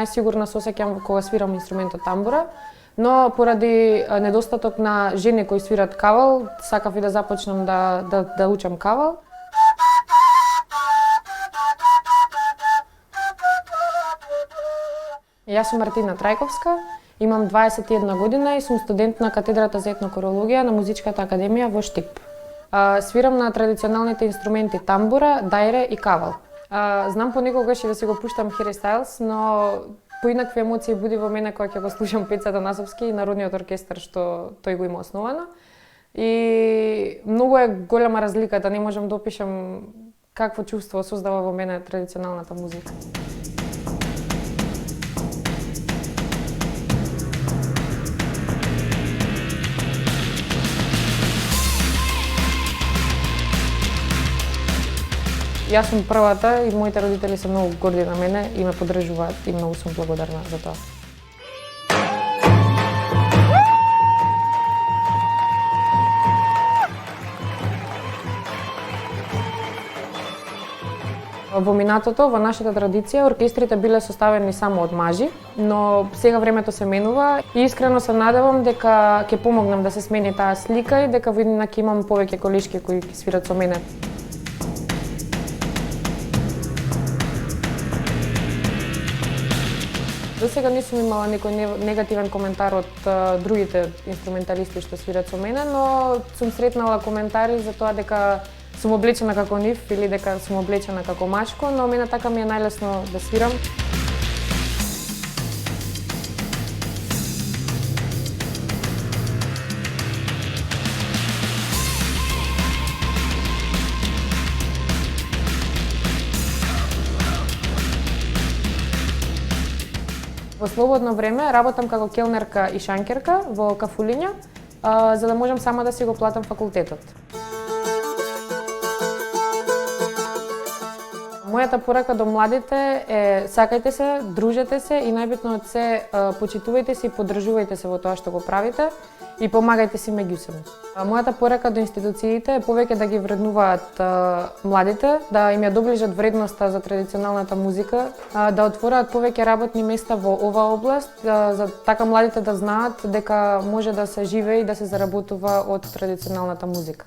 најсигурна се осеќам кога свирам инструментот тамбура, но поради недостаток на жени кои свират кавал, сакав и да започнам да учам кавал. Јас сум Мартина Трајковска, имам 21 година и сум студент на катедрата за етнокорологија на Музичката академија во Штип. Свирам на традиционалните инструменти тамбура, дајре и кавал. Знам понекогаш и да си го пуштам Harry Styles, но поинакви емоции буди во мене кога ќе го слушам Пеца Танасовски и Народниот оркестар што тој го има основано. И многу е голема разликата, не можам да опишам какво чувство создава во мене традиционалната музика. Јас сум првата и моите родители се многу горди на мене и ме поддржуваат и многу сум благодарна за тоа. Во минатото, во нашата традиција, оркестрите биле составени само од мажи, но сега времето се менува и искрено се надевам дека ќе помогнам да се смени таа слика и дека во иднина ќе имам повеќе колешки кои ќе свират со мене. До сега не сум имала некој негативен коментар од другите инструменталисти што свират со мене, но сум сретнала коментари за тоа дека сум облечена како нив или дека сум облечена како мачко, но мене така ми е најлесно да свирам. Во слободно време работам како келнерка и шанкерка во кафулиња, за да можам сама да си го платам факултетот. Мојата порака до младите е сакајте се, дружете се и најбитно од се почитувајте се и поддржувајте се во тоа што го правите и помагајте си меѓусебно. Мојата порака до институциите е повеќе да ги вреднуваат младите, да им ја доближат вредноста за традиционалната музика, да отвораат повеќе работни места во оваа област, за така младите да знаат дека може да се живее и да се заработува од традиционалната музика.